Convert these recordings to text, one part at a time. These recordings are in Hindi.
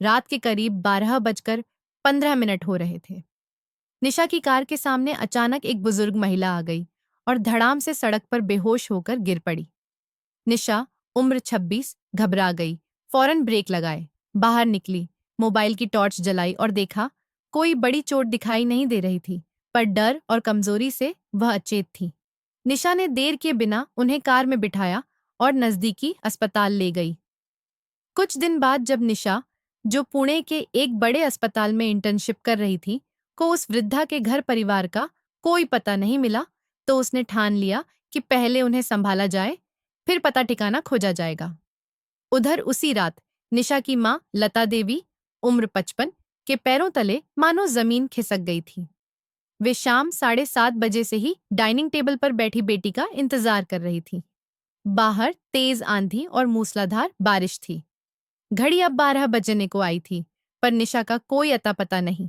रात के करीब 12:15 हो रहे थे। निशा की कार के सामने अचानक एक बुजुर्ग महिला आ गई और धड़ाम से सड़क पर बेहोश होकर गिर पड़ी। निशा, उम्र 26, घबरा गई, फौरन ब्रेक लगाए, बाहर निकली, मोबाइल की टॉर्च जलाई और देखा, कोई बड़ी चोट दिखाई नहीं दे रही थी, पर डर और कमजोरी से वह अचेत थी। निशा ने देर किए बिना उन्हें कार में बिठाया और नजदीकी अस्पताल ले गई। कुछ दिन बाद जब निशा, जो पुणे के एक बड़े अस्पताल में इंटर्नशिप कर रही थी, को उस वृद्धा के घर परिवार का कोई पता नहीं मिला, तो उसने ठान लिया कि पहले उन्हें संभाला जाए, फिर पता ठिकाना खोजा जाएगा। उधर उसी रात निशा की माँ लता देवी, उम्र 55, के पैरों तले मानो जमीन खिसक गई थी। वे शाम 7:30 बजे से ही डाइनिंग टेबल पर बैठी बेटी का इंतजार कर रही थी। बाहर तेज आंधी और मूसलाधार बारिश थी। घड़ी अब 12 बजने को आई थी, पर निशा का कोई अता पता नहीं।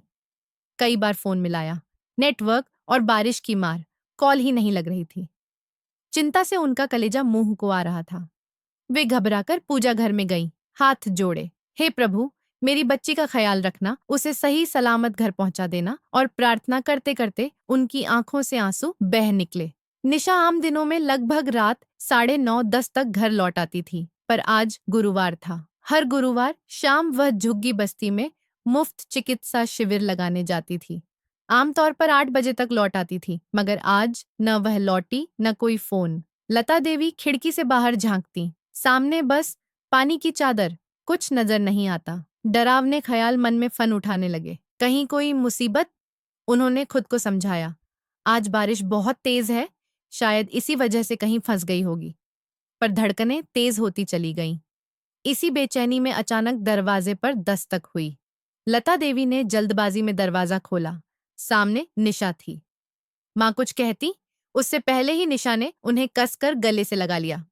कई बार फोन मिलाया, नेटवर्क और बारिश की मार, कॉल ही नहीं लग रही थी। चिंता से उनका कलेजा मुंह को आ रहा था। वे घबराकर पूजा घर में गईं, हाथ जोड़े, हे प्रभु, मेरी बच्ची का ख्याल रखना, उसे सही सलामत घर पहुंचा देना, और प्रार्थना करते करते उनकी आंखों से आंसू बह निकले। निशा आम दिनों में लगभग रात 9:30-10 तक घर लौट आती थी, पर आज गुरुवार था। हर गुरुवार शाम वह झुग्गी बस्ती में मुफ्त चिकित्सा शिविर लगाने जाती थी। आमतौर पर 8 बजे तक लौट आती थी, मगर आज न वह लौटी न कोई फोन। लता देवी खिड़की से बाहर झांकती, सामने बस पानी की चादर, कुछ नजर नहीं आता। डरावने ख्याल मन में फन उठाने लगे। कहीं कोई मुसीबत? उन्होंने खुद को समझाया। आज बारिश बहुत तेज है, शायद इसी वजह से कहीं फंस गई होगी। पर धड़कनें तेज होती चली गईं। इसी बेचैनी में अचानक दरवाजे पर दस्तक हुई। लता देवी ने जल्दबाजी में दरवाजा खोला। सामने निशा थी। माँ कुछ कहती, उससे पहले ही निशा ने उन्हें कसकर गले से लगा लिया।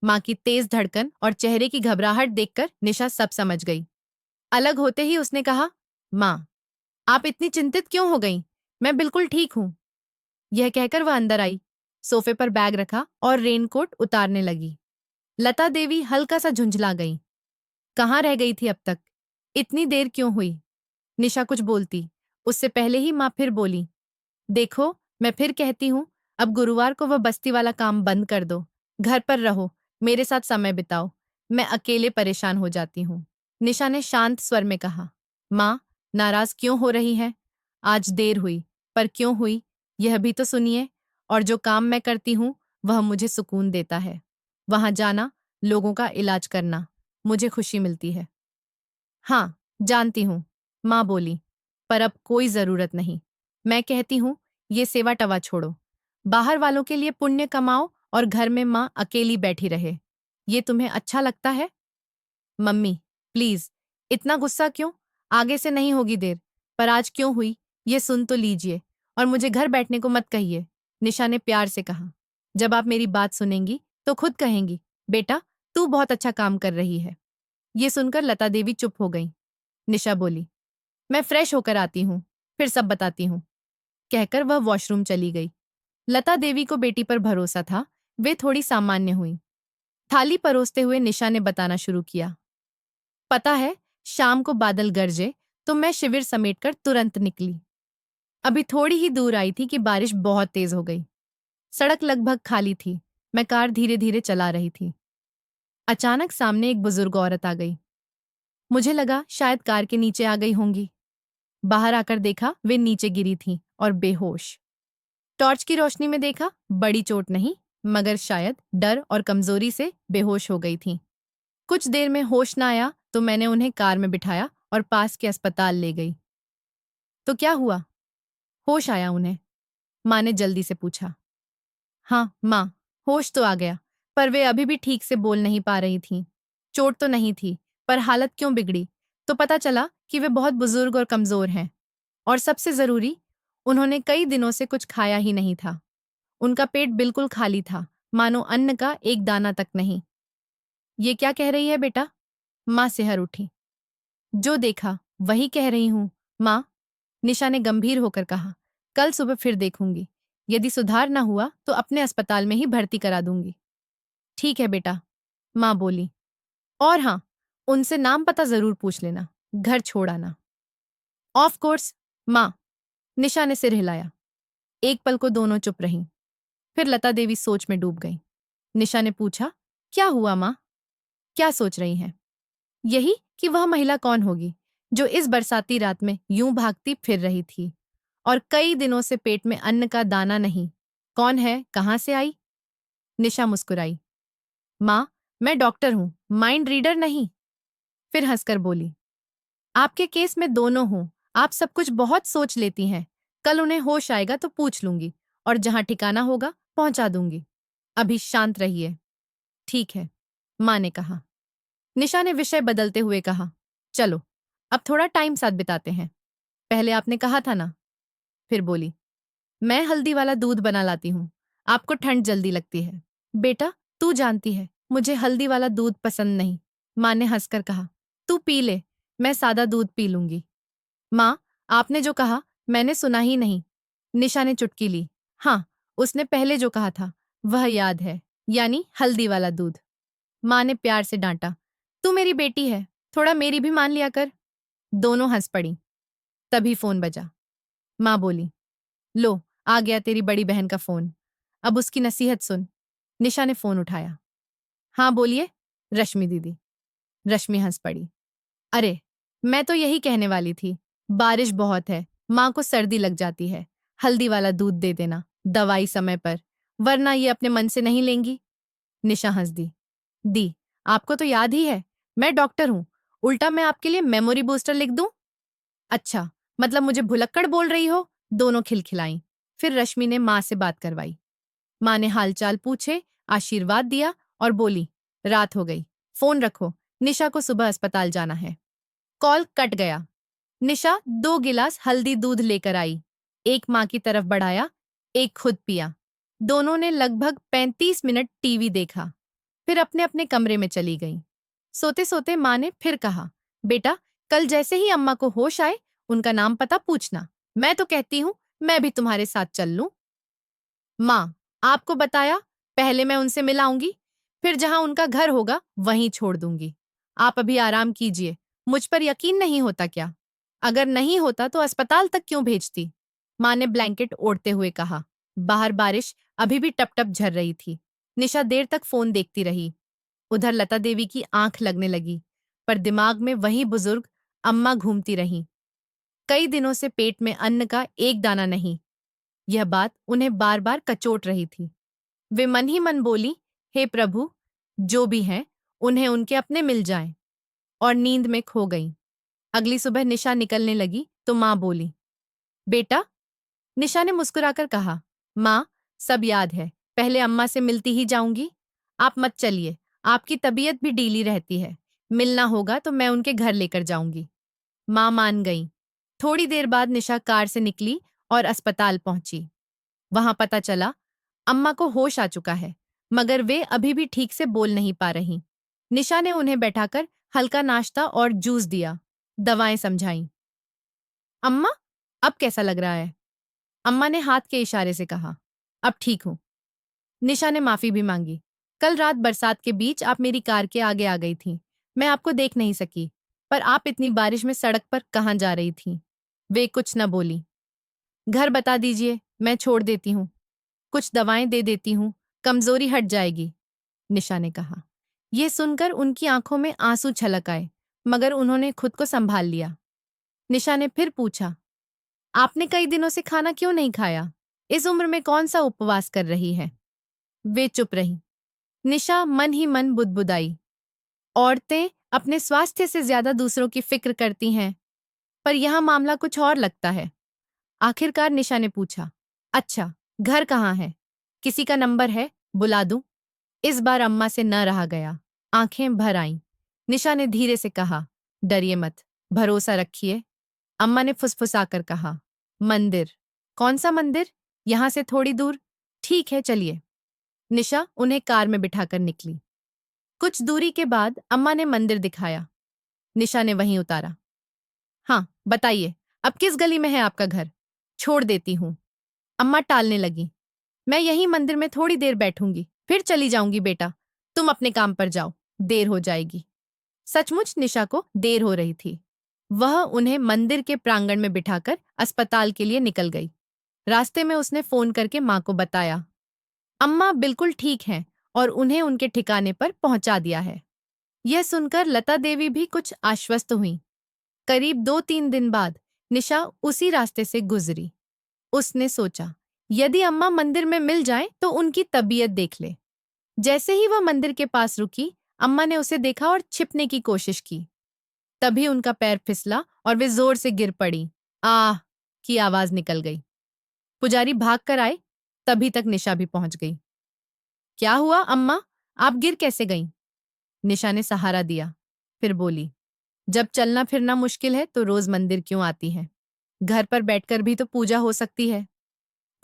माँ की तेज धड़कन और चेहरे की घबराहट देखकर निशा सब समझ गई। अलग होते ही उसने कहा, माँ, आप इतनी चिंतित क्यों हो गईं? मैं बिल्कुल ठीक हूं। यह कहकर वह अंदर आई, सोफे पर बैग रखा और रेनकोट उतारने लगी। लता देवी हल्का सा झुंझला गई। कहाँ रह गई थी अब तक? इतनी देर क्यों हुई? निशा कुछ बोलती, उससे पहले ही माँ फिर बोली, देखो, मैं फिर कहती हूँ, अब गुरुवार को वह बस्ती वाला काम बंद कर दो। घर पर रहो, मेरे साथ समय बिताओ। मैं अकेले परेशान हो जाती हूँ। निशा ने शांत स्वर में कहा, माँ, नाराज क्यों हो रही हैं? आज देर हुई, पर क्यों हुई, यह भी तो सुनिए। और जो काम मैं करती हूँ, वह मुझे सुकून देता है। वहां जाना, लोगों का इलाज करना, मुझे खुशी मिलती है। हाँ, जानती हूँ, माँ बोली, पर अब कोई जरूरत नहीं। मैं कहती हूँ, ये सेवा टवा छोड़ो। बाहर वालों के लिए पुण्य कमाओ और घर में माँ अकेली बैठी रहे। ये तुम्हें अच्छा लगता है? मम्मी, प्लीज, इतना गुस्सा क्यों? आगे से नहीं होगी देर। पर आज क्यों हुई, ये सुन तो लीजिए, और मुझे घर बैठने को मत कहिए। निशा ने प्यार से कहा। जब आप मेरी बात सुनेंगी तो खुद कहेंगी, बेटा, तू बहुत अच्छा काम कर रही है। ये सुनकर लता देवी चुप हो गई। निशा बोली, मैं फ्रेश होकर आती हूँ, फिर सब बताती हूँ। कहकर वह वॉशरूम चली गई। लता देवी को बेटी पर भरोसा था, वे थोड़ी सामान्य हुई। थाली परोसते हुए निशा ने बताना शुरू किया, पता है, शाम को बादल गरजे तो मैं शिविर समेटकर तुरंत निकली। अभी थोड़ी ही दूर आई थी कि बारिश बहुत तेज हो गई। सड़क लगभग खाली थी। मैं कार धीरे धीरे चला रही थी। अचानक सामने एक बुजुर्ग औरत आ गई। मुझे लगा शायद कार के नीचे आ गई होंगी। बाहर आकर देखा, वे नीचे गिरी थीं और बेहोश। टॉर्च की रोशनी में देखा, बड़ी चोट नहीं, मगर शायद डर और कमजोरी से बेहोश हो गई थीं। कुछ देर में होश न आया तो मैंने उन्हें कार में बिठाया और पास के अस्पताल ले गई। तो क्या हुआ? होश आया उन्हें? माँ ने जल्दी से पूछा। हाँ, माँ, होश तो आ गया, पर वे अभी भी ठीक से बोल नहीं पा रही थीं। चोट तो नहीं थी, पर हालत क्यों बिगड़ी? तो पता चला कि वे बहुत बुजुर्ग और कमजोर हैं। और सबसे जरूरी, उन्होंने कई दिनों से कुछ खाया ही नहीं था। उनका पेट बिल्कुल खाली था, मानो अन्न का एक दाना तक नहीं। ये क्या कह रही है बेटा? माँ सिहर उठी। जो देखा वही कह रही हूँ, माँ, निशा ने गंभीर होकर कहा। कल सुबह फिर देखूंगी। यदि सुधार न हुआ तो अपने अस्पताल में ही भर्ती करा दूंगी। ठीक है बेटा, माँ बोली। और हाँ, उनसे नाम पता जरूर पूछ लेना। घर छोड़ आना। ऑफ कोर्स, माँ। निशा ने सिर हिलाया। एक पल को दोनों चुप रहीं। फिर लता देवी सोच में डूब गई। निशा ने पूछा, क्या हुआ माँ? क्या सोच रही हैं? यही कि वह महिला कौन होगी जो इस बरसाती रात में यूं भागती फिर रही थी और कई दिनों से पेट में अन्न का दाना नहीं। कौन है, कहां से आई? निशा मुस्कुराई। माँ, मैं डॉक्टर हूं, माइंड रीडर नहीं। फिर हंसकर बोली, आपके केस में दोनों हूं। आप सब कुछ बहुत सोच लेती हैं। कल उन्हें होश आएगा तो पूछ लूंगी और जहां ठिकाना होगा पहुंचा दूंगी। अभी शांत रहिए। ठीक है, माँ ने कहा। निशा ने विषय बदलते हुए कहा, चलो अब थोड़ा टाइम साथ बिताते हैं। पहले आपने कहा था ना। फिर बोली, मैं हल्दी वाला दूध बना लाती हूँ। आपको ठंड जल्दी लगती है। बेटा, तू जानती है मुझे हल्दी वाला दूध पसंद नहीं। माँ ने हंसकर कहा, तू पी ले, मैं सादा दूध पी लूंगी। माँ, आपने जो कहा मैंने सुना ही नहीं। निशा ने चुटकी ली। हाँ, उसने पहले जो कहा था वह याद है, यानी हल्दी वाला दूध। माँ ने प्यार से डांटा, तू मेरी बेटी है, थोड़ा मेरी भी मान लिया कर। दोनों हंस पड़ी। तभी फोन बजा। माँ बोली, लो आ गया तेरी बड़ी बहन का फोन, अब उसकी नसीहत सुन। निशा ने फोन उठाया। हाँ बोलिए, रश्मि दीदी। रश्मि हंस पड़ी। अरे, मैं तो यही कहने वाली थी, बारिश बहुत है, माँ को सर्दी लग जाती है, हल्दी वाला दूध दे देना, दवाई समय पर, वरना ये अपने मन से नहीं लेंगी। निशा हंस दी। दी, आपको तो याद ही है, मैं डॉक्टर हूं, उल्टा मैं आपके लिए मेमोरी बूस्टर लिख दूं? अच्छा, मतलब मुझे भुलक्कड़ बोल रही हो? दोनों खिलखिलाईं। फिर रश्मि ने माँ से बात करवाई। माँ ने हालचाल पूछे, आशीर्वाद दिया और बोली, रात हो गई, फोन रखो, निशा को सुबह अस्पताल जाना है। कॉल कट गया। निशा 2 गिलास हल्दी दूध लेकर आई। एक माँ की तरफ बढ़ाया, एक खुद पिया। दोनों ने लगभग 35 मिनट टीवी देखा, फिर अपने अपने कमरे में चली गईं। सोते सोते माँ ने फिर कहा, बेटा, कल जैसे ही अम्मा को होश आए उनका नाम पता पूछना। मैं तो कहती हूँ मैं भी तुम्हारे साथ चल लूं। माँ, आपको बताया, पहले मैं उनसे मिलाऊंगी, फिर जहां उनका घर होगा वहीं छोड़ दूंगी। आप अभी आराम कीजिए। मुझ पर यकीन नहीं होता क्या? अगर नहीं होता तो अस्पताल तक क्यों भेजती? माँ ने ब्लैंकेट ओढ़ते हुए कहा। बाहर बारिश अभी भी टप टप झर रही थी। निशा देर तक फोन देखती रही। उधर लता देवी की आंख लगने लगी, पर दिमाग में वही बुजुर्ग अम्मा घूमती रहीं। कई दिनों से पेट में अन्न का एक दाना नहीं। यह बात उन्हें बार बार कचोट रही थी। वे मन ही मन बोली, हे प्रभु, जो भी हैं उन्हें उनके अपने मिल जाएं, और नींद में खो गईं। अगली सुबह निशा निकलने लगी तो माँ बोली, बेटा। निशा ने मुस्कुराकर कहा, माँ, सब याद है, पहले अम्मा से मिलती ही जाऊंगी। आप मत चलिए, आपकी तबीयत भी ढीली रहती है, मिलना होगा तो मैं उनके घर लेकर जाऊंगी। माँ मान गई। थोड़ी देर बाद निशा कार से निकली और अस्पताल पहुंची। वहां पता चला अम्मा को होश आ चुका है, मगर वे अभी भी ठीक से बोल नहीं पा रहीं। निशा ने उन्हें बैठाकर हल्का नाश्ता और जूस दिया, दवाएं समझाईं। अम्मा, अब कैसा लग रहा है? अम्मा ने हाथ के इशारे से कहा, अब ठीक हूं। निशा ने माफी भी मांगी। कल रात बरसात के बीच आप मेरी कार के आगे आ गई थीं। मैं आपको देख नहीं सकी, पर आप इतनी बारिश में सड़क पर कहाँ जा रही थीं? वे कुछ न बोली। घर बता दीजिए, मैं छोड़ देती हूँ, कुछ दवाएं दे देती हूँ, कमजोरी हट जाएगी, निशा ने कहा। यह सुनकर उनकी आंखों में आंसू छलक आए, मगर उन्होंने खुद को संभाल लिया। निशा ने फिर पूछा, आपने कई दिनों से खाना क्यों नहीं खाया? इस उम्र में कौन सा उपवास कर रही है? वे चुप रहीं। निशा मन ही मन बुदबुदाई, औरतें अपने स्वास्थ्य से ज्यादा दूसरों की फिक्र करती हैं, पर यहां मामला कुछ और लगता है। आखिरकार निशा ने पूछा, अच्छा, घर कहाँ है? किसी का नंबर है, बुला दूं? इस बार अम्मा से न रहा गया, आंखें भर आईं। निशा ने धीरे से कहा, डरिए मत, भरोसा रखिए। अम्मा ने फुसफुसाकर कहा, मंदिर। कौन सा मंदिर? यहां से थोड़ी दूर। ठीक है, चलिए। निशा उन्हें कार में बिठाकर निकली। कुछ दूरी के बाद अम्मा ने मंदिर दिखाया। निशा ने वहीं उतारा। हाँ, बताइए, अब किस गली में है आपका घर? छोड़ देती हूँ। अम्मा टालने लगी। मैं यहीं मंदिर में थोड़ी देर बैठूंगी, फिर चली जाऊंगी बेटा। तुम अपने काम पर जाओ, देर हो जाएगी। सचमुच निशा को देर हो रही थी। वह उन्हें मंदिर के प्रांगण में बिठाकर अस्पताल के लिए निकल गई। रास्ते में उसने फोन करके माँ को बताया, अम्मा बिल्कुल ठीक हैं और उन्हें उनके ठिकाने पर पहुंचा दिया है। यह सुनकर लता देवी भी कुछ आश्वस्त हुई। करीब 2-3 दिन बाद निशा उसी रास्ते से गुजरी। उसने सोचा, यदि अम्मा मंदिर में मिल जाए तो उनकी तबीयत देख ले। जैसे ही वह मंदिर के पास रुकी, अम्मा ने उसे देखा और छिपने की कोशिश की। तभी उनका पैर फिसला और वे जोर से गिर पड़ी। आह की आवाज निकल गई। पुजारी भाग कर आए, तभी तक निशा भी पहुंच गई। क्या हुआ अम्मा, आप गिर कैसे गईं? निशा ने सहारा दिया, फिर बोली, जब चलना फिरना मुश्किल है तो रोज मंदिर क्यों आती हैं? घर पर बैठकर भी तो पूजा हो सकती है।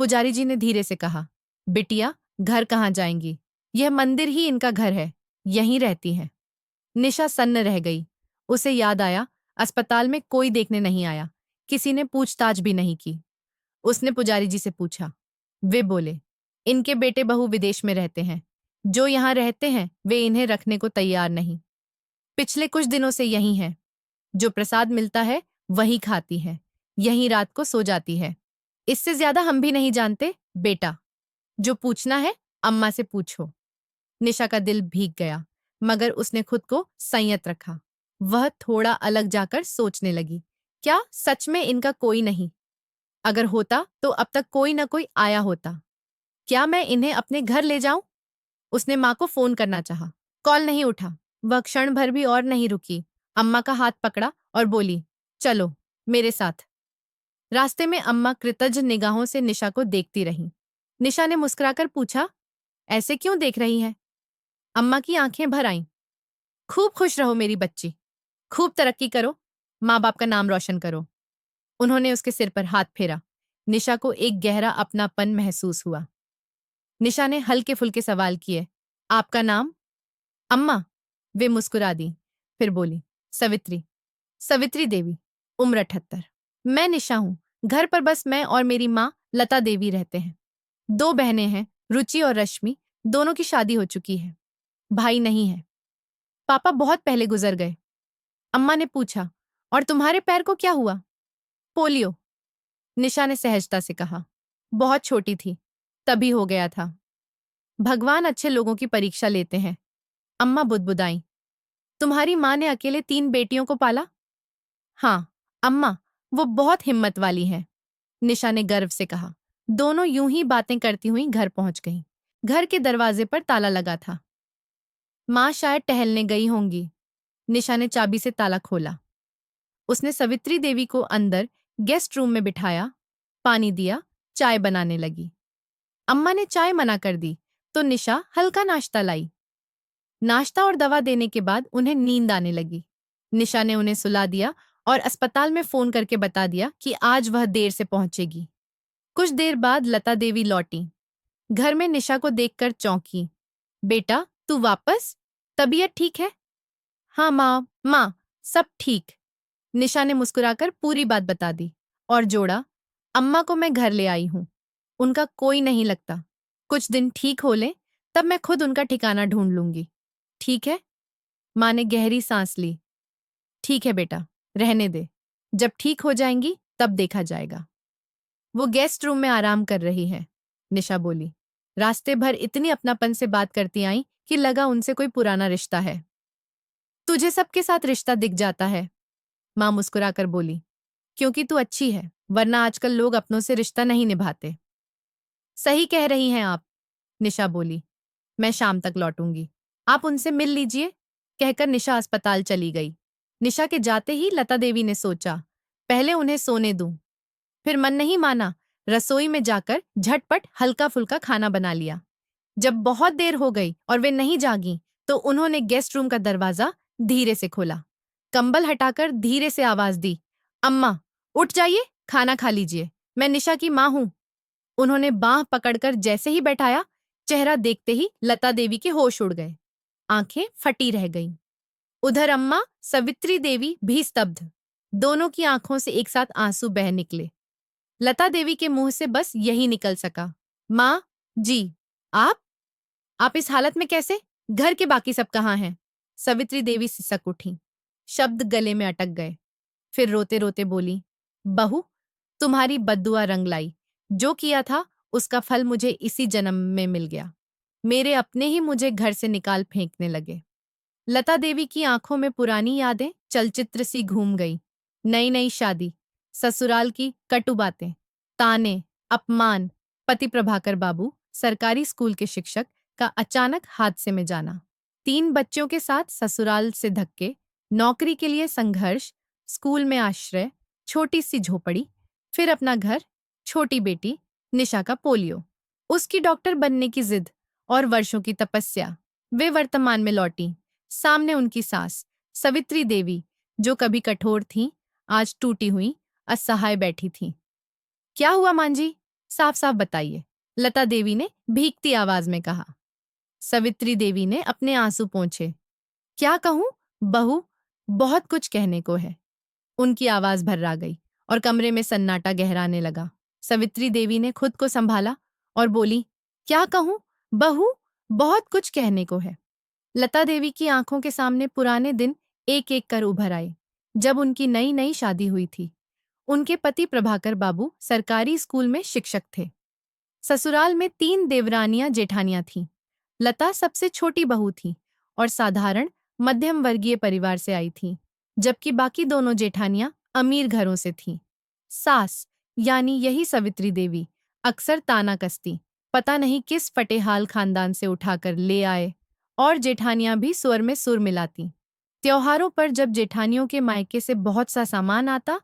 पुजारी जी ने धीरे से कहा, बिटिया घर कहाँ जाएंगी? यह मंदिर ही इनका घर है, यहीं रहती हैं। निशा सन्न रह गई। उसे याद आया, अस्पताल में कोई देखने नहीं आया, किसी ने पूछताछ भी नहीं की। उसने पुजारी जी से पूछा। वे बोले, इनके बेटे बहू विदेश में रहते हैं, जो यहाँ रहते हैं वे इन्हें रखने को तैयार नहीं। पिछले कुछ दिनों से यहीं हैं। जो प्रसाद मिलता है वही खाती है, यहीं रात को सो जाती है। इससे ज्यादा हम भी नहीं जानते बेटा। जो पूछना है अम्मा से पूछो। निशा का दिल भीग गया, मगर उसने खुद को संयत रखा। वह थोड़ा अलग जाकर सोचने लगी, क्या सच में इनका कोई नहीं? अगर होता तो अब तक कोई ना कोई आया होता। क्या मैं इन्हें अपने घर ले जाऊं? उसने माँ को फोन करना चाहा, कॉल नहीं उठा। वह क्षण भर भी और नहीं रुकी, अम्मा का हाथ पकड़ा और बोली, चलो मेरे साथ। रास्ते में अम्मा कृतज्ञ निगाहों से निशा को देखती रहीं। निशा ने मुस्कुराकर पूछा, ऐसे क्यों देख रही हैं? अम्मा की आंखें भर आईं। खूब खुश रहो मेरी बच्ची, खूब तरक्की करो, माँ बाप का नाम रोशन करो। उन्होंने उसके सिर पर हाथ फेरा। निशा को एक गहरा अपनापन महसूस हुआ। निशा ने हल्के फुल्के सवाल किए, आपका नाम? अम्मा। वे मुस्कुरा दी, फिर बोली, सवित्री। सवित्री देवी, उम्र 78। मैं निशा हूं। घर पर बस मैं और मेरी माँ लता देवी रहते हैं। 2 बहनें हैं, रुचि और रश्मि, दोनों की शादी हो चुकी है। भाई नहीं है, पापा बहुत पहले गुजर गए। अम्मा ने पूछा, और तुम्हारे पैर को क्या हुआ? पोलियो, निशा ने सहजता से कहा। बहुत छोटी थी, तभी हो गया था। भगवान अच्छे लोगों की परीक्षा लेते हैं। अम्मा बुदबुदाई। तुम्हारी माँ ने अकेले 3 बेटियों को पाला? हाँ अम्मा, वो बहुत हिम्मत वाली है, निशा ने गर्व से कहा। दोनों यूं ही बातें करती हुई घर पहुंच गईं। घर के दरवाजे पर ताला लगा था। माँ शायद टहलने गई होंगी। निशा ने चाबी से ताला खोला। उसने सवित्री देवी को अंदर गेस्ट रूम में बिठाया, पानी दिया, चाय बनाने लगी। अम्मा ने चाय मना कर दी तो निशा हल्का नाश्ता लाई। नाश्ता और दवा देने के बाद उन्हें नींद आने लगी। निशा ने उन्हें सुला दिया और अस्पताल में फोन करके बता दिया कि आज वह देर से पहुंचेगी। कुछ देर बाद लता देवी लौटी। घर में निशा को देखकर चौंकी। बेटा तू वापस? तबीयत ठीक है? हाँ माँ, सब ठीक। निशा ने मुस्कुराकर पूरी बात बता दी और जोड़ा, अम्मा को मैं घर ले आई हूँ। उनका कोई नहीं लगता। कुछ दिन ठीक हो ले, तब मैं खुद उनका ठिकाना ढूंढ लूंगी। ठीक है? माँ ने गहरी सांस ली। ठीक है बेटा, रहने दे। जब ठीक हो जाएंगी तब देखा जाएगा। वो गेस्ट रूम में आराम कर रही है, निशा बोली। रास्ते भर इतनी अपनापन से बात करती आई कि लगा उनसे कोई पुराना रिश्ता है। तुझे सबके साथ रिश्ता दिख जाता है, माँ मुस्कुराकर बोली। क्योंकि तू अच्छी है, वरना आजकल लोग अपनों से रिश्ता नहीं निभाते। सही कह रही हैं आप, निशा बोली। मैं शाम तक लौटूंगी, आप उनसे मिल लीजिए, कहकर निशा अस्पताल चली गई। निशा के जाते ही लता देवी ने सोचा, पहले उन्हें सोने दूं। फिर मन नहीं माना, रसोई में जाकर झटपट हल्का फुल्का खाना बना लिया। जब बहुत देर हो गई और वे नहीं जागी, तो उन्होंने गेस्ट रूम का दरवाजा धीरे से खोला। कंबल हटाकर धीरे से आवाज दी, अम्मा उठ जाइए, खाना खा लीजिए, मैं निशा की माँ हूं। उन्होंने बांह पकड़कर जैसे ही बैठाया, चेहरा देखते ही लता देवी के होश उड़ गए। आंखें फटी रह गईं। उधर अम्मा सवित्री देवी भी स्तब्ध। दोनों की आंखों से एक साथ आंसू बह निकले। लता देवी के मुंह से बस यही निकल सका, माँ जी। आप आप इस हालत में कैसे? घर के बाकी सब कहाँ हैं? सवित्री देवी सिसक उठी। शब्द गले में अटक गए। फिर रोते रोते बोली, बहू, तुम्हारी बद्दुआ रंग लाई। जो किया था उसका फल मुझे इसी जन्म में मिल गया। मेरे अपने ही मुझे घर से निकाल फेंकने लगे। लता देवी की आंखों में पुरानी यादें चलचित्र सी घूम गई। नई नई शादी, ससुराल की कटु बातें, ताने, अपमान, पति प्रभाकर बाबू सरकारी स्कूल के शिक्षक का अचानक हादसे में जाना, 3 बच्चों के साथ ससुराल से धक्के, नौकरी के लिए संघर्ष, स्कूल में आश्रय, छोटी सी झोपड़ी, फिर अपना घर, छोटी बेटी निशा का पोलियो, उसकी डॉक्टर बनने की जिद और वर्षों की तपस्या। वे वर्तमान में लौटी। सामने उनकी सास सवित्री देवी, जो कभी कठोर थीं, आज टूटी हुई असहाय बैठी थीं। क्या हुआ मां जी? साफ साफ बताइए, लता देवी ने भीगती आवाज में कहा। सवित्री देवी ने अपने आंसू पोंछे। क्या कहूं बहू, बहुत कुछ कहने को है। उनकी आवाज भर्रा गई और कमरे में सन्नाटा गहराने लगा। सवित्री देवी ने खुद को संभाला और बोली, क्या कहूं बहू, बहुत कुछ कहने को है। लता देवी की आंखों के सामने पुराने दिन एक एक कर उभर आए, जब उनकी नई नई शादी हुई थी। उनके पति प्रभाकर बाबू सरकारी स्कूल में शिक्षक थे। ससुराल में 3 देवरानियां जेठानियां थीं। लता सबसे छोटी बहू थी और साधारण मध्यम वर्गीय परिवार से आई थी, जबकि बाकी दोनों जेठानियां अमीर घरों से थीं। सास, यानी यही सवित्री देवी, अक्सर ताना कसती, पता नहीं किस फटेहाल खानदान से उठाकर ले आए, और जेठानियां भी स्वर में सुर मिलाती। त्योहारों पर जब जेठानियों के मायके से बहुत सा सामान आता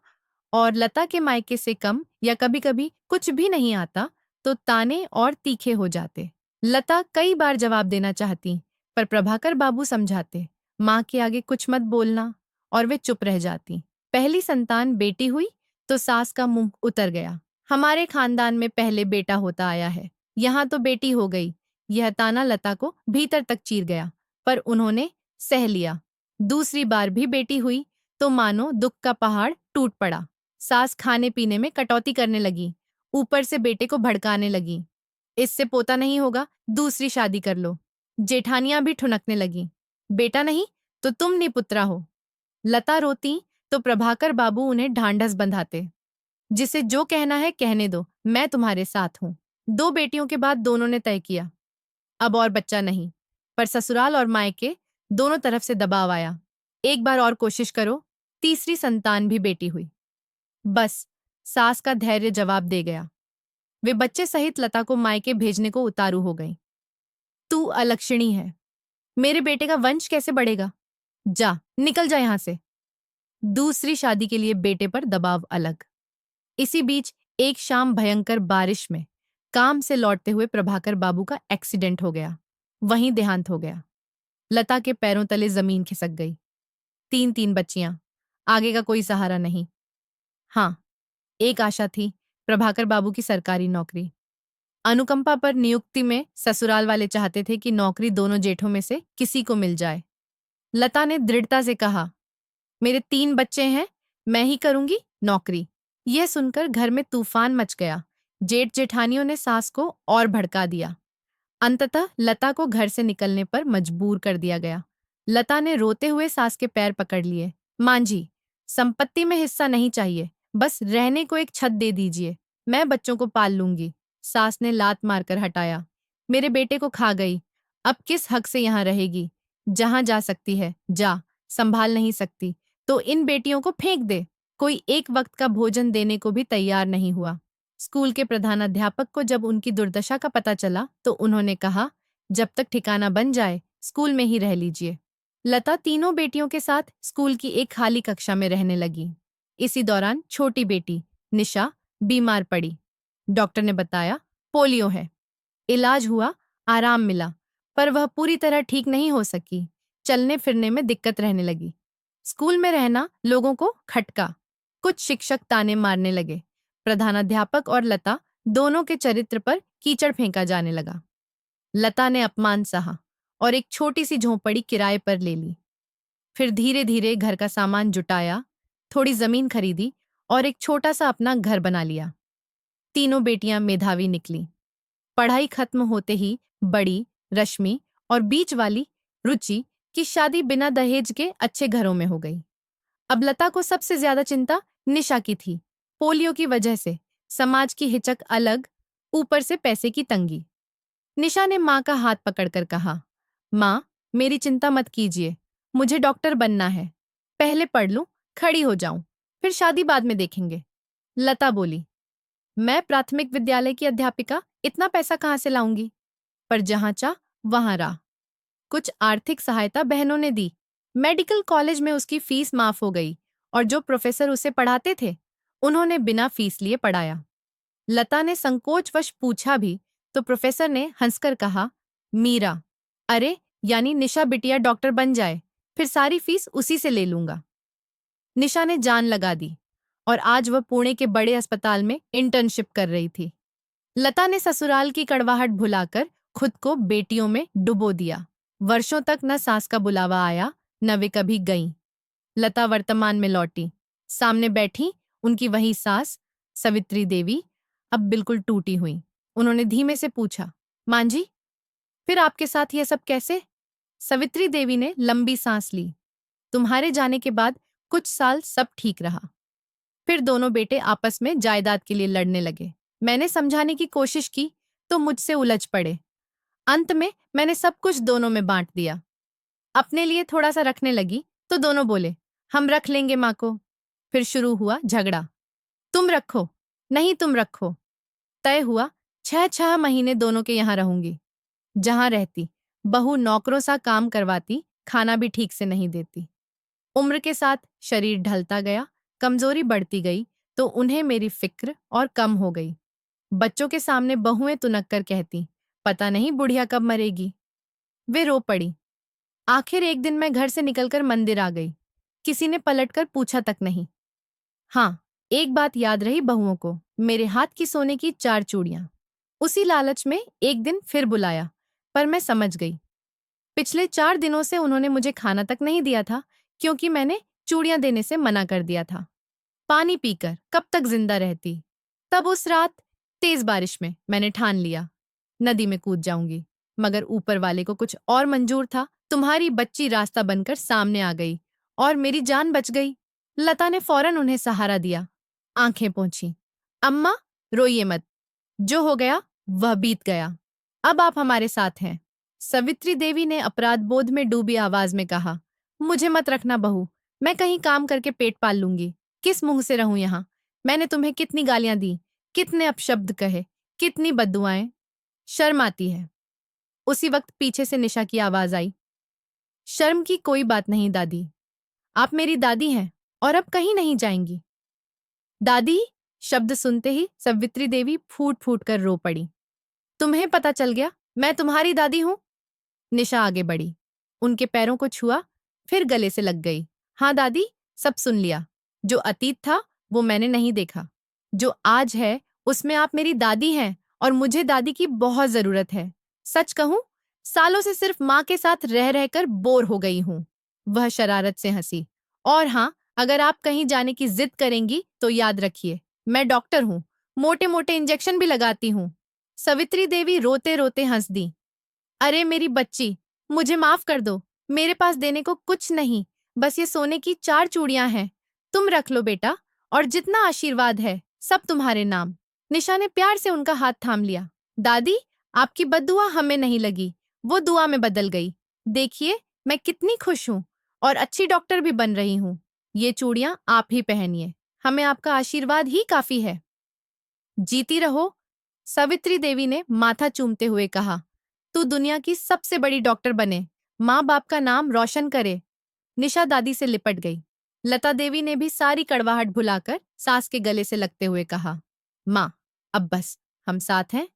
और लता के मायके से कम या कभी-कभी कुछ भी नहीं आता, तो ताने और तीखे हो जाते। लता कई बार जवाब देना चाहती, पर प्रभाकर बाबू समझाते, माँ के आगे कुछ मत बोलना, और वे चुप रह जाती। पहली संतान बेटी हुई तो सास का मुंह उतर गया। हमारे खानदान में पहले बेटा होता आया है, यहाँ तो बेटी हो गई। यह ताना लता को भीतर तक चीर गया, पर उन्होंने सह लिया। दूसरी बार भी बेटी हुई तो मानो दुख का पहाड़ टूट पड़ा। सास खाने पीने में कटौती करने लगी, ऊपर से बेटे को भड़काने लगी। इससे पोता नहीं होगा, दूसरी शादी कर लो। जेठानियां भी ठुनकने लगी, बेटा नहीं तो तुम निपुत्रा हो। लता रोती तो प्रभाकर बाबू उन्हें ढांढस बंधाते, जिसे जो कहना है कहने दो, मैं तुम्हारे साथ हूं। 2 बेटियों के बाद दोनों ने तय किया, अब और बच्चा नहीं, पर ससुराल और मायके दोनों तरफ से दबाव आया। एक बार और कोशिश करो। तीसरी संतान भी बेटी हुई। बस, सास का धैर्य जवाब दे गया। वे बच्चे सहित लता को मायके भेजने को उतारू हो गई। तू अलक्षणी है, मेरे बेटे का वंश कैसे बढ़ेगा? जा, निकल जा यहां से। दूसरी शादी के लिए बेटे पर दबाव अलग। इसी बीच एक शाम भयंकर बारिश में काम से लौटते हुए प्रभाकर बाबू का एक्सीडेंट हो गया। वहीं देहांत हो गया। लता के पैरों तले जमीन खिसक गई। 3 बच्चियां, आगे का कोई सहारा नहीं। हाँ, एक आशा थी, प्रभाकर बाबू की सरकारी नौकरी। अनुकंपा पर नियुक्ति में ससुराल वाले चाहते थे कि नौकरी दोनों जेठों में से किसी को मिल जाए। लता ने दृढ़ता से कहा, मेरे 3 बच्चे हैं, मैं ही करूंगी नौकरी। यह सुनकर घर में तूफान मच गया। जेठ जेठानियों ने सास को और भड़का दिया। अंततः लता को घर से निकलने पर मजबूर कर दिया गया। लता ने रोते हुए सास के पैर पकड़ लिए। मां जी, संपत्ति में हिस्सा नहीं चाहिए, बस रहने को एक छत दे दीजिए, मैं बच्चों को पाल लूंगी। सास ने लात मारकर हटाया। मेरे बेटे को खा गई, अब किस हक से यहाँ रहेगी? जहां जा सकती है जा, संभाल नहीं सकती तो इन बेटियों को फेंक दे। कोई एक वक्त का भोजन देने को भी तैयार नहीं हुआ। स्कूल के प्रधानाध्यापक को जब उनकी दुर्दशा का पता चला तो उन्होंने कहा, जब तक ठिकाना बन जाए स्कूल में ही रह लीजिए। लता तीनों बेटियों के साथ स्कूल की एक खाली कक्षा में रहने लगी। इसी दौरान छोटी बेटी निशा बीमार पड़ी। डॉक्टर ने बताया पोलियो है। इलाज हुआ, आराम मिला, पर वह पूरी तरह ठीक नहीं हो सकी। चलने फिरने में दिक्कत रहने लगी। स्कूल में रहना लोगों को खटका। कुछ शिक्षक ताने मारने लगे। प्रधानाध्यापक और लता दोनों के चरित्र पर कीचड़ फेंका जाने लगा। लता ने अपमान सहा और एक छोटी सी झोंपड़ी किराए पर ले ली। फिर धीरे धीरे घर का सामान जुटाया, थोड़ी जमीन खरीदी और एक छोटा सा अपना घर बना लिया। तीनों बेटियां मेधावी निकली। पढ़ाई खत्म होते ही बड़ी रश्मि और बीच वाली रुचि की शादी बिना दहेज के अच्छे घरों में हो गई। अब लता को सबसे ज्यादा चिंता निशा की थी। पोलियो की वजह से समाज की हिचक अलग, ऊपर से पैसे की तंगी। निशा ने माँ का हाथ पकड़कर कहा, माँ, मेरी चिंता मत कीजिए, मुझे डॉक्टर बनना है। पहले पढ़ लूं, खड़ी हो जाऊं, फिर शादी बाद में देखेंगे। लता बोली, मैं प्राथमिक विद्यालय की अध्यापिका, इतना पैसा कहाँ से लाऊंगी? पर जहां चाह वहां राह। कुछ आर्थिक सहायता बहनों ने दी। मेडिकल कॉलेज में उसकी फीस माफ हो गई और जो प्रोफेसर उसे पढ़ाते थे, उन्होंने बिना फीस लिए पढ़ाया। लता ने संकोचवश पूछा भी तो प्रोफेसर ने हंसकर कहा, मीरा, अरे यानी निशा बिटिया डॉक्टर बन जाए, फिर सारी फीस उसी से ले लूंगा। निशा ने जान लगा दी और आज वह पुणे के बड़े अस्पताल में इंटर्नशिप कर रही थी। लता ने ससुराल की कड़वाहट भुलाकर खुद को बेटियों में डुबो दिया। वर्षों तक न सास का बुलावा आया, न वे कभी गईं। लता वर्तमान में लौटी। सामने बैठी उनकी वही सास, सवित्री देवी, अब बिल्कुल टूटी हुई। उन्होंने धीमे से पूछा, मां जी, फिर आपके साथ यह सब कैसे? सवित्री देवी ने लंबी सांस ली। तुम्हारे जाने के बाद कुछ साल सब ठीक रहा। फिर दोनों बेटे आपस में जायदाद के लिए लड़ने लगे। मैंने समझाने की कोशिश की तो मुझसे उलझ पड़े। अंत में मैंने सब कुछ दोनों में बांट दिया। अपने लिए थोड़ा सा रखने लगी तो दोनों बोले, हम रख लेंगे माँ को। फिर शुरू हुआ झगड़ा। तुम रखो, नहीं तुम रखो। तय हुआ 6 महीने दोनों के यहाँ रहूंगी। जहां रहती, बहू नौकरों सा काम करवाती, खाना भी ठीक से नहीं देती। उम्र के साथ शरीर ढलता गया, कमजोरी बढ़ती गई तो उन्हें मेरी फिक्र और कम हो गई। बच्चों के सामने बहुएं तुनक कर कहती, पता नहीं बुढ़िया कब मरेगी। वे रो पड़ी। आखिर एक दिन मैं घर से निकलकर मंदिर आ गई। किसी ने पलटकर पूछा तक नहीं। हाँ, एक बात याद रही बहुओं को, मेरे हाथ की सोने की 4 चूड़ियां। उसी लालच में एक दिन फिर बुलाया, पर मैं समझ गई। पिछले 4 दिनों से उन्होंने मुझे खाना तक नहीं दिया था, क्योंकि मैंने चूड़ियां देने से मना कर दिया था। पानी पीकर कब तक जिंदा रहती। तब उस रात तेज बारिश में मैंने ठान लिया, नदी में कूद जाऊंगी। मगर ऊपर वाले को कुछ और मंजूर था। तुम्हारी बच्ची रास्ता बनकर सामने आ गई और मेरी जान बच गई। लता ने फौरन उन्हें सहारा दिया। आंखें पोंछी। अम्मा, रोइए मत। जो हो गया वह बीत गया। अब आप हमारे साथ हैं। सवित्री देवी ने अपराध बोध में डूबी आवाज में कहा, मुझे मत रखना बहू, मैं कहीं काम करके पेट पाल लूंगी। किस मुंह से रहूं यहाँ? मैंने तुम्हें कितनी गालियां दी, कितने अपशब्द कहे, कितनी बद्दुआएं। शर्म आती है। उसी वक्त पीछे से निशा की आवाज आई, शर्म की कोई बात नहीं दादी, आप मेरी दादी हैं और अब कहीं नहीं जाएंगी। दादी शब्द सुनते ही सवित्री देवी फूट फूट कर रो पड़ी। तुम्हें पता चल गया मैं तुम्हारी दादी हूं? निशा आगे बढ़ी, उनके पैरों को छुआ, फिर गले से लग गई। हाँ दादी, सब सुन लिया। जो अतीत था वो मैंने नहीं देखा। जो आज है उसमें आप मेरी दादी हैं और मुझे दादी की बहुत जरूरत है। सच कहूं, सालों से सिर्फ माँ के साथ रह रहकर बोर हो गई हूं। वह शरारत से हंसी। और हाँ, अगर आप कहीं जाने की जिद करेंगी तो याद रखिए, मैं डॉक्टर हूँ, मोटे मोटे इंजेक्शन भी लगाती हूँ। सवित्री देवी रोते रोते हंस दी। अरे मेरी बच्ची, मुझे माफ कर दो, मेरे पास देने को कुछ नहीं, बस ये सोने की 4 चूड़ियां हैं। तुम रख लो बेटा, और जितना आशीर्वाद है सब तुम्हारे नाम। निशा ने प्यार से उनका हाथ थाम लिया। दादी, आपकी बद्दुआ हमें नहीं लगी, वो दुआ में बदल गई। देखिए मैं कितनी खुश हूँ और अच्छी डॉक्टर भी बन रही हूँ। ये चूड़ियां आप ही पहनिए, हमें आपका आशीर्वाद ही काफी है। जीती रहो, सवित्री देवी ने माथा चूमते हुए कहा। तू दुनिया की सबसे बड़ी डॉक्टर बने, माँ बाप का नाम रोशन करे। निशा दादी से लिपट गई। लता देवी ने भी सारी कड़वाहट भुलाकर सास के गले से लगते हुए कहा, माँ, अब बस, हम साथ हैं।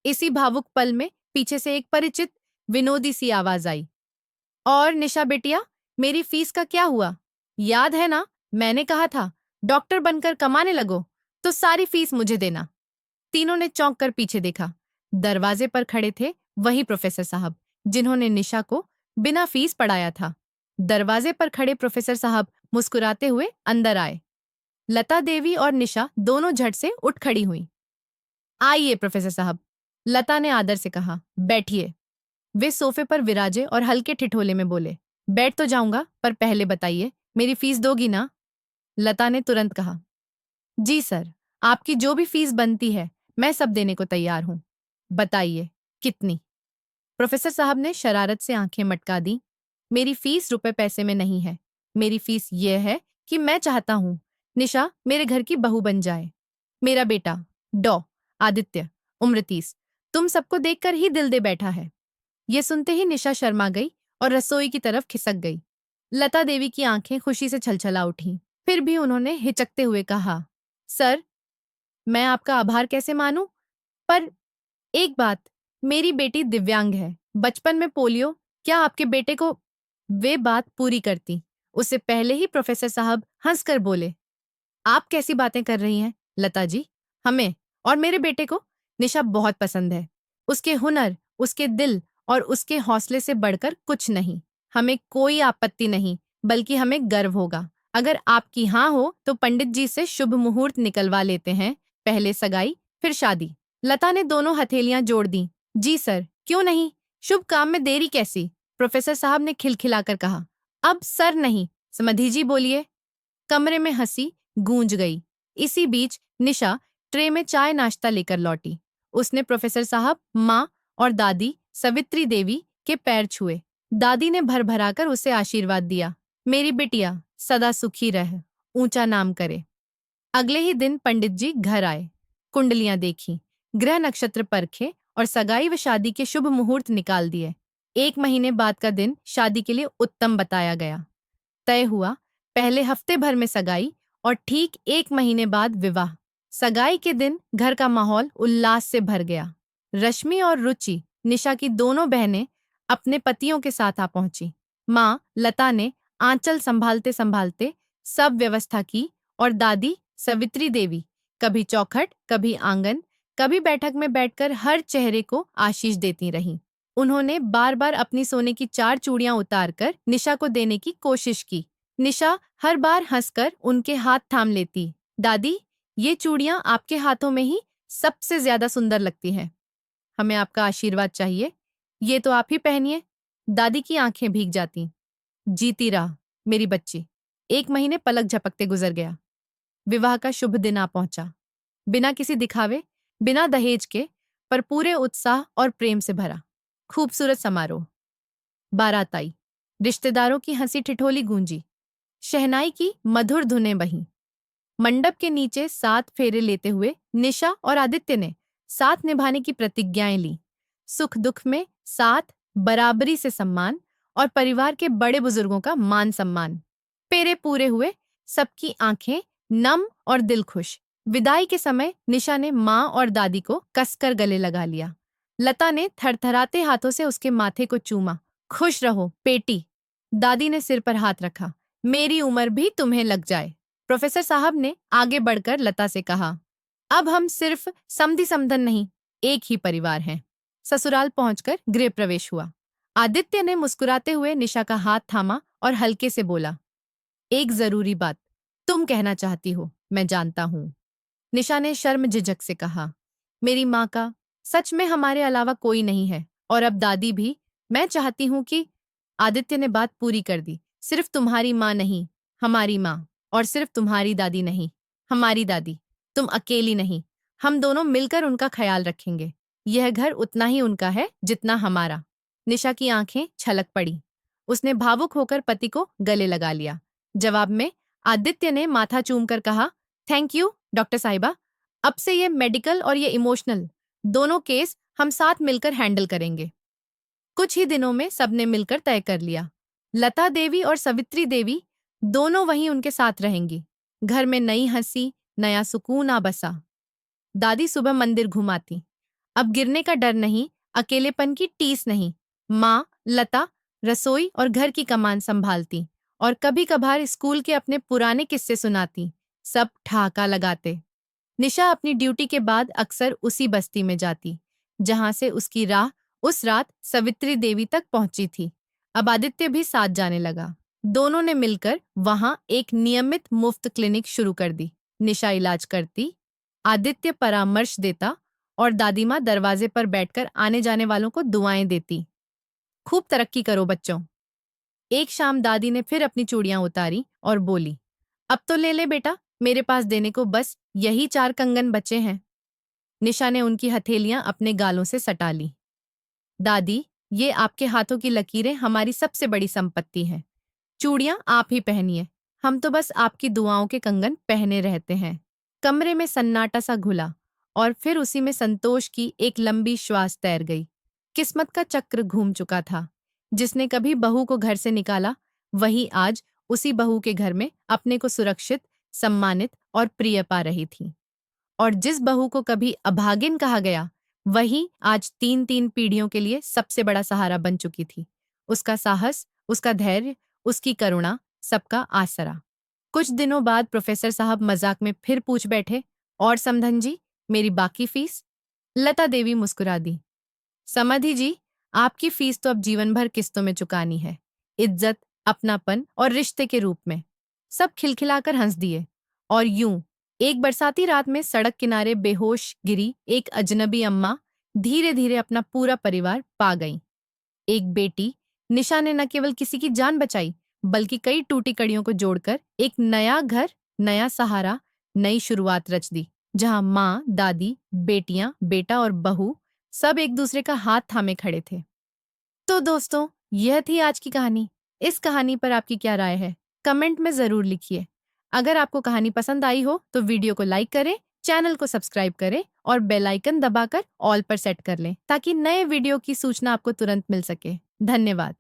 इसी भावुक पल में पीछे से एक परिचित विनोदी सी आवाज आई, और निशा बेटिया, मेरी फीस का क्या हुआ? याद है ना, मैंने कहा था डॉक्टर बनकर कमाने लगो तो सारी फीस मुझे देना। तीनों ने चौंक कर पीछे देखा। दरवाजे पर खड़े थे वही प्रोफेसर साहब जिन्होंने निशा को बिना फीस पढ़ाया था। दरवाजे पर खड़े प्रोफेसर साहब मुस्कुराते हुए अंदर आए। लता देवी और निशा दोनों झट से उठ खड़ी हुईं। आइए प्रोफेसर साहब, लता ने आदर से कहा। बैठिए। वे सोफे पर विराजे और हल्के ठिठोले में बोले, बैठ तो जाऊंगा, पर पहले बताइए मेरी फीस दोगी ना? लता ने तुरंत कहा। जी सर, आपकी जो भी फीस बनती है मैं सब देने को तैयार हूं। बताइए, कितनी? प्रोफेसर साहब ने शरारत से आंखें मटका दी। मेरी फीस रुपए पैसे में नहीं है। मेरी फीस ये है कि मैं चाहता हूं निशा मेरे घर की बहू बन जाए। मेरा बेटा डॉ आदित्य, उम्र 30, तुम सबको देखकर ही दिल दे बैठा है। ये सुनते ही निशा शर्मा गई और रसोई की तरफ खिसक गई। लता देवी की आंखें खुशी से छलछला उठी। फिर भी उन्होंने हिचकते हुए कहा, सर, मैं आपका आभार कैसे मानूं? पर एक बात, मेरी बेटी दिव्यांग है, बचपन में पोलियो। क्या आपके बेटे को? वे बात पूरी करती उससे पहले ही प्रोफेसर साहब हंसकर बोले, आप कैसी बातें कर रही हैं लता जी? हमें और मेरे बेटे को निशा बहुत पसंद है। उसके हुनर, उसके दिल और उसके हौसले से बढ़कर कुछ नहीं। हमें कोई आपत्ति नहीं, बल्कि हमें गर्व होगा। अगर आपकी हाँ हो तो पंडित जी से शुभ मुहूर्त निकलवा लेते हैं। पहले सगाई, फिर शादी। लता ने दोनों हथेलियां जोड़ दी। जी सर, क्यों नहीं? शुभ काम में देरी कैसी? प्रोफेसर साहब ने खिलखिलाकर कहा। अब सर नहीं, समधी जी बोलिए। कमरे में हंसी गूंज गई। इसी बीच निशा ट्रे में चाय नाश्ता लेकर लौटी। उसने प्रोफेसर साहब, माँ और दादी सवित्री देवी के पैर छुए। दादी ने भर भराकर उसे आशीर्वाद दिया। मेरी बिटिया सदा सुखी रह, ऊंचा नाम करे। अगले ही दिन पंडित जी घर आए। कुंडलियां देखी, ग्रह नक्षत्र परखे और सगाई व शादी के शुभ मुहूर्त निकाल दिए। 1 महीने बाद का दिन शादी के लिए उत्तम बताया गया। तय हुआ, पहले हफ्ते भर में सगाई और ठीक 1 महीने बाद विवाह। सगाई के दिन घर का माहौल उल्लास से भर गया। रश्मि और रुचि, निशा की दोनों बहनें, अपने पतियों के साथ आ पहुंची। माँ लता ने आंचल संभालते संभालते सब व्यवस्था की और दादी सवित्री देवी कभी चौखट, कभी आंगन, कभी बैठक में बैठकर हर चेहरे को आशीष देती रहीं। उन्होंने बार बार अपनी सोने की 4 चूड़ियां उतारकर निशा को देने की कोशिश की। निशा हर बार हंसकर उनके हाथ थाम लेती। दादी, ये चूड़ियां आपके हाथों में ही सबसे ज्यादा सुंदर लगती हैं। हमें आपका आशीर्वाद चाहिए। ये तो आप ही पहनिए। दादी की आंखें भीग जाती। जीती रहा मेरी बच्ची। 1 महीने पलक झपकते गुजर गया। विवाह का शुभ दिन आ पहुंचा। बिना किसी दिखावे, बिना दहेज के, पर पूरे उत्साह और प्रेम से भरा। खूबसूरत समारोह। बारात आई। रिश्तेदारों की हंसी ठिठोली गूंजी। शहनाई की मधुर धुनें बहीं। मंडप के नीचे 7 फेरे लेते हुए निशा और आदित्य ने साथ निभाने की प्रतिज्ञाएं ली। सुख दुख में साथ, बराबरी से सम्मान और परिवार के बड़े बुजुर्गों का मान सम्मान। फेरे पूरे हुए, सबकी आंखें नम और दिल खुश। विदाई के समय निशा ने माँ और दादी को कसकर गले लगा लिया। लता ने थरथराते हाथों से उसके माथे को चूमा। खुश रहो बेटी। दादी ने सिर पर हाथ रखा। मेरी उम्र भी तुम्हें लग जाए। प्रोफेसर साहब ने आगे बढ़कर लता से कहा, अब हम सिर्फ समधी समधन नहीं, एक ही परिवार हैं। ससुराल पहुंचकर गृह प्रवेश हुआ। आदित्य ने मुस्कुराते हुए निशा का हाथ थामा और हल्के से बोला, एक जरूरी बात तुम कहना चाहती हो, मैं जानता हूं। निशा ने शर्म झिझक से कहा, मेरी माँ का सच में हमारे अलावा कोई नहीं है, और अब दादी भी। मैं चाहती हूँ कि। आदित्य ने बात पूरी कर दी। सिर्फ तुम्हारी माँ नहीं, हमारी माँ। और सिर्फ तुम्हारी दादी नहीं, हमारी दादी। तुम अकेली नहीं, हम दोनों मिलकर उनका ख्याल रखेंगे। यह घर उतना ही उनका है जितना हमारा। निशा की आंखें छलक पड़ी। उसने भावुक होकर पति को गले लगा लिया। जवाब में आदित्य ने माथा चूमकर कहा, थैंक यू डॉक्टर साहिबा। अब से ये मेडिकल और ये इमोशनल दोनों केस हम साथ मिलकर हैंडल करेंगे। कुछ ही दिनों में सबने मिलकर तय कर लिया। लता देवी और सवित्री देवी दोनों वहीं उनके साथ रहेंगी। घर में नई हंसी, नया सुकून आ बसा। दादी सुबह मंदिर घुमाती। अब गिरने का डर नहीं, अकेलेपन की टीस नहीं। माँ लता रसोई और घर की कमान संभालती और कभी कभार स्कूल के अपने पुराने किस्से सुनाती। सब ठहाका लगाते। निशा अपनी ड्यूटी के बाद अक्सर उसी बस्ती में जाती जहां से उसकी राह उस रात सवित्री देवी तक पहुंची थी। अब आदित्य भी साथ जाने लगा। दोनों ने मिलकर वहां एक नियमित मुफ्त क्लिनिक शुरू कर दी। निशा इलाज करती, आदित्य परामर्श देता और दादी माँ दरवाजे पर बैठकर आने जाने वालों को दुआएं देती। खूब तरक्की करो बच्चों। एक शाम दादी ने फिर अपनी चूड़ियां उतारी और बोली, अब तो ले ले बेटा, मेरे पास देने को बस यही 4 कंगन बचे हैं। निशा ने उनकी हथेलियां अपने गालों से सटा ली। दादी, ये आपके हाथों की लकीरें हमारी सबसे बड़ी संपत्ति हैं। चूड़ियां आप ही पहनिए, हम तो बस आपकी दुआओं के कंगन पहने रहते हैं। कमरे में सन्नाटा सा घुला और फिर उसी में संतोष की एक लंबी श्वास तैर गई। किस्मत का चक्र घूम चुका था। जिसने कभी बहू को घर से निकाला, वही आज उसी बहू के घर में अपने को सुरक्षित, सम्मानित और प्रिय पा रही थी। और जिस बहू को कभी अभागिन कहा गया, वही आज 3-3 पीढ़ियों के लिए सबसे बड़ा सहारा बन चुकी थी। उसका साहस, उसका धैर्य, उसकी करुणा, सबका आसरा। कुछ दिनों बाद प्रोफेसर साहब मजाक में फिर पूछ बैठे, और समधन जी, मेरी बाकी फीस? लता देवी मुस्कुरा दी। समधि जी, आपकी फीस तो अब जीवन भर किस्तों में चुकानी है। इज्जत, अपनापन और रिश्ते के रूप में। सब खिलखिलाकर हंस दिए। और यूं एक बरसाती रात में सड़क किनारे बेहोश गिरी एक अजनबी अम्मा धीरे धीरे अपना पूरा परिवार पा गई। एक बेटी निशा ने न केवल किसी की जान बचाई, बल्कि कई टूटी कड़ियों को जोड़कर एक नया घर, नया सहारा, नई शुरुआत रच दी, जहां माँ, दादी, बेटियां, बेटा और बहू सब एक दूसरे का हाथ थामे खड़े थे। तो दोस्तों, यह थी आज की कहानी। इस कहानी पर आपकी क्या राय है? कमेंट में जरूर लिखिए। अगर आपको कहानी पसंद आई हो तो वीडियो को लाइक करें, चैनल को सब्सक्राइब करें और बेल आइकन दबाकर ऑल पर सेट कर लें, ताकि नए वीडियो की सूचना आपको तुरंत मिल सके। धन्यवाद।